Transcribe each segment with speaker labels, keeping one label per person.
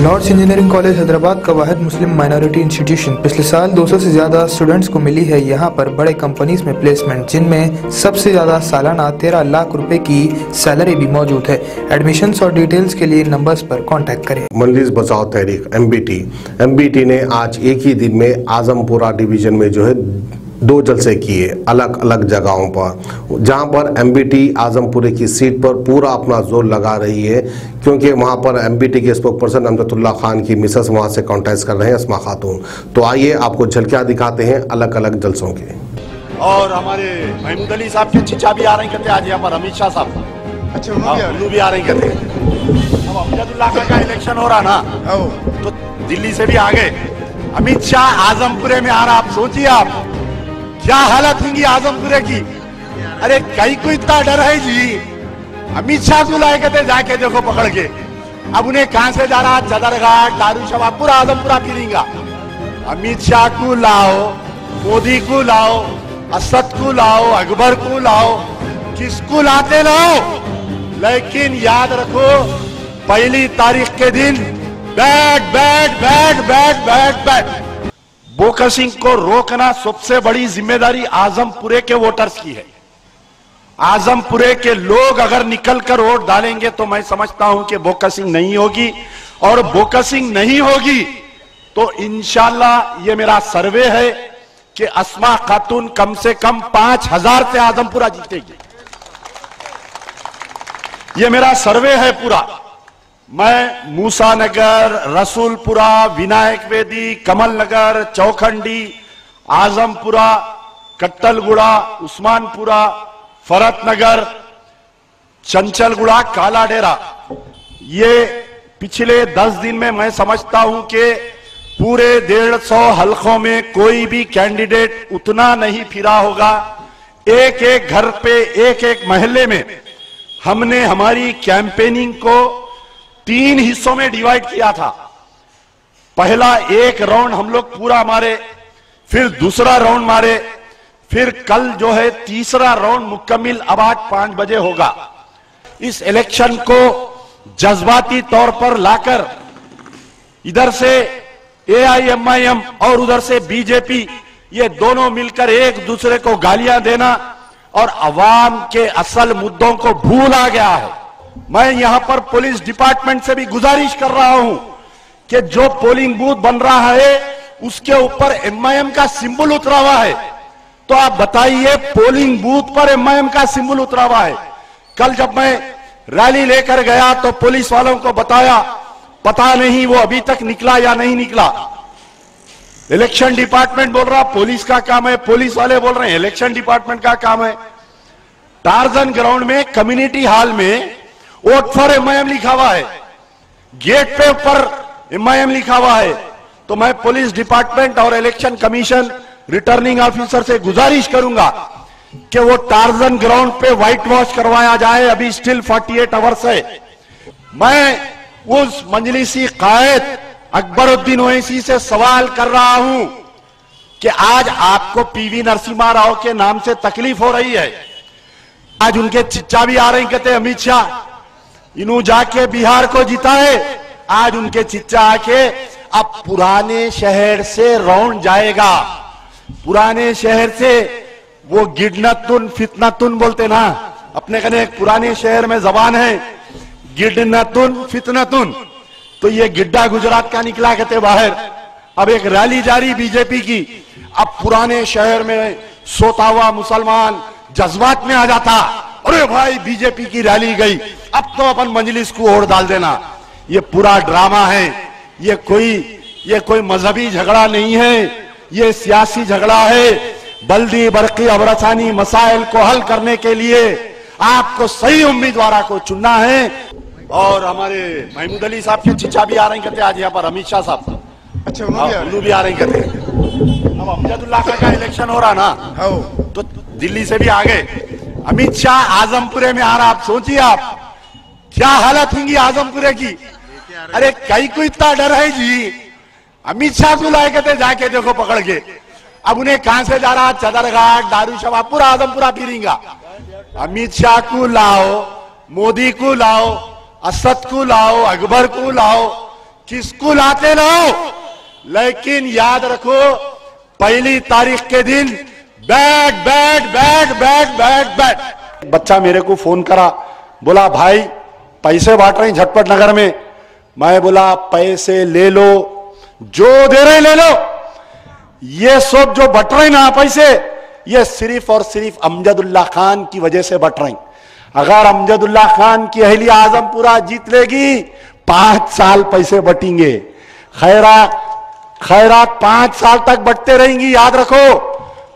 Speaker 1: Lord's engineering college Hyderabad का वाहिद मुस्लिम माइनॉरिटी इंस्टीट्यूशन। पिछले साल 200 से ज़्यादा स्टूडेंट्स को मिली है यहाँ पर बड़े कंपनीज में प्लेसमेंट, जिनमें सबसे ज़्यादा सालाना 13 लाख रुपए की सैलरी भी मौजूद है। एडमिशन्स और डिटेल्स के लिए नंबर्स पर कॉन्टैक्ट करें।
Speaker 2: मजलिस बचाओ तहरीक MBT ने आज एक ही दिन में आजमपुरा डिवीजन में जो है 2 जलसे किए अलग अलग जगहों पर, जहां पर MBT आजमपुरे की सीट पर पूरा अपना जोर लगा रही है, क्योंकि वहां पर MBT के स्पोक पर्सन अमजदुल्ला खान की मिसेस वहां से कॉन्टेस्ट कर रहे हैं, अस्मा खातून। तो आइए आपको झलकियां दिखाते हैं अलग अलग जलसों के।
Speaker 3: और हमारे महमूद अली साहब के चीचा भी आ रहे कहते आज यहाँ पर, अमित शाह साहब, अच्छा उन्होंने भी आ रहे कहते। अब अमजदुल्ला खान का इलेक्शन हो रहा ना, तो दिल्ली से भी आ गए। अमित शाह आजमपुरे में आ रहा, आप सोचिए आप क्या हालत होंगी आजमपुरे की। अरे कहीं को इतना डर है जी, अमित शाह को लाए कहते जाके देखो पकड़ के। अब उन्हें कहां से जा रहा, चदरघाट, दारू शबाब, पूरा आजमपुरा फिरेंगा। अमित शाह को लाओ, मोदी को लाओ, असद को लाओ, अकबर को लाओ, किसको लाते लाओ, लेकिन याद रखो 1 तारीख के दिन बैठ बैठ बैठ बैठ बैठ बैठ बोका सिंह को रोकना सबसे बड़ी जिम्मेदारी आजमपुरे के वोटर्स की है। आजमपुरे के लोग अगर निकलकर वोट डालेंगे तो मैं समझता हूं कि बोका सिंह नहीं होगी, और बोका सिंह नहीं होगी तो इंशाल्लाह ये मेरा सर्वे है कि अस्मा खातून कम से कम 5000 से आजमपुरा जीतेगी। ये मेरा सर्वे है पूरा। मैं मूसा नगर, रसूलपुरा, विनायक वेदी, कमल नगर, चौखंडी, आजमपुरा, कट्टलगुड़ा, उस्मानपुरा, फरत नगर, चंचलगुड़ा, काला डेरा, ये पिछले 10 दिन में मैं समझता हूं कि पूरे 150 हलकों में कोई भी कैंडिडेट उतना नहीं फिरा होगा। एक एक घर पे, एक एक महल्ले में हमने हमारी कैंपेनिंग को 3 हिस्सों में डिवाइड किया था। पहला एक राउंड हम लोग पूरा मारे, फिर दूसरा राउंड मारे, फिर कल जो है तीसरा राउंड मुकम्मिल अब आज 5 बजे होगा। इस इलेक्शन को जज्बाती तौर पर लाकर इधर से AIMIM और उधर से BJP, ये दोनों मिलकर एक दूसरे को गालियां देना और अवाम के असल मुद्दों को भूला गया है। मैं यहां पर पुलिस डिपार्टमेंट से भी गुजारिश कर रहा हूं कि जो पोलिंग बूथ बन रहा है उसके ऊपर MIM का सिंबल उतरा हुआ है, तो आप बताइए पोलिंग बूथ पर MIM का सिंबल उतरा हुआ है। कल जब मैं रैली लेकर गया तो पुलिस वालों को बताया, पता नहीं वो अभी तक निकला या नहीं निकला। इलेक्शन डिपार्टमेंट बोल रहा पुलिस का काम है, पुलिस वाले बोल रहे हैं इलेक्शन डिपार्टमेंट का काम है। टार्जन ग्राउंड में कम्युनिटी हॉल में वोट फॉर MIM लिखा हुआ है, गेट पे ऊपर MIM लिखा हुआ है। तो मैं पुलिस डिपार्टमेंट और इलेक्शन कमीशन रिटर्निंग ऑफिसर से गुजारिश करूंगा कि वो टार्जन ग्राउंड पे व्हाइट वॉश करवाया जाए। अभी स्टिल 48 आवर्स है। मैं उस मजलिसी कायद अकबरुद्दीन ओवैसी से सवाल कर रहा हूं कि आज आपको PV नरसिम्हा राव के नाम से तकलीफ हो रही है। आज उनके चिच्चा भी आ रहे हैं, कहते अमित शाह इन्हों जाके बिहार को जिताए। आज उनके चिच्चा आके अब पुराने शहर से राउंड जाएगा। पुराने शहर से वो गिडनतुन फितनतुन बोलते ना, अपने कने एक पुराने शहर में जबान है गिडनतुन फितनतुन, तो ये गिड्डा गुजरात का निकला कहते बाहर। अब एक रैली जारी BJP की, अब पुराने शहर में सोता हुआ मुसलमान जज्बात में आ जाता, अरे भाई BJP की रैली गई, अब तो अपन मजलिस को ओढ़ डाल देना। ये पूरा ड्रामा है। ये कोई मजहबी झगड़ा नहीं है, ये सियासी झगड़ा है। बल्दी बरकी अबरसानी मसाइल को हल करने के लिए आपको सही उम्मीदवार को चुनना है। और हमारे महमूद अली साहब के चीचा भी आ रहे कहते आज यहाँ पर, अमित शाह साहब, अच्छा उन्होंने भी आ रहे कहते। अब अमजदुल्ला खान का इलेक्शन हो रहा ना, तो दिल्ली से भी आ गए। अमित शाह आजमपुरे में आ रहा, आप सोचिए आप क्या हालत होंगी आजमपुरे की। अरे कहीं को इतना डर है जी, अमित शाह को लाए कहते जाके देखो पकड़ के। अब उन्हें कहां से जा रहा, चदरघाट, दारू शबाब, पूरा आजमपुरा फिरेंगा। अमित शाह को लाओ, मोदी को लाओ, असद को लाओ, अकबर को लाओ, कि स्कूल आते रहो, लेकिन याद रखो पहली तारीख के दिन bag bag bag bag bag bag. बच्चा मेरे को फोन करा, बोला भाई पैसे बांट रहे हैं झटपट नगर में। मैं बोला पैसे ले लो, जो दे रहे ले लो, ये सब जो बट रहे ना पैसे, ये सिर्फ और सिर्फ अमजदुल्ला खान की वजह से बट रहे। अगर अमजदुल्ला खान की अहलिया आजमपुरा जीत लेगी 5 साल पैसे बटेंगे। खैरात 5 साल तक बटते रहेंगी। याद रखो,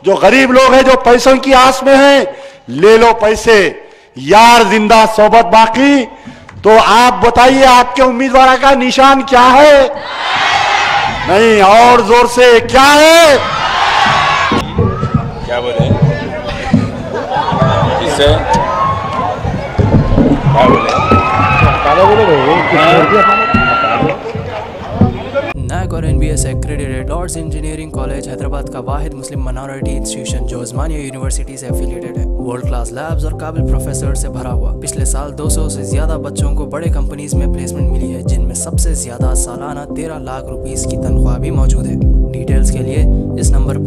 Speaker 3: जो गरीब लोग हैं, जो पैसों की आस में हैं, ले लो पैसे। यार जिंदा सोबत बाकी। तो आप बताइए आपके उम्मीदवार का निशान क्या है? नहीं, और जोर से क्या है?
Speaker 4: क्या बोले इससे? क्या बोले?
Speaker 5: NAC और NBS accredited Lords engineering college Hyderabad का वाहिद मुस्लिम माइनॉरिटी इंस्टीट्यूशन जो उस्मानिया यूनिवर्सिटी से एफिलिएटेड है। वर्ल्ड क्लास लैब्स और काबिल प्रोफेसर से भरा हुआ। पिछले साल 200 से ज्यादा बच्चों को बड़े कंपनीज में प्लेसमेंट मिली है, जिनमें सबसे ज्यादा सालाना 13 लाख रुपीस की तनख्वाह भी मौजूद है। डिटेल्स के लिए इस नंबर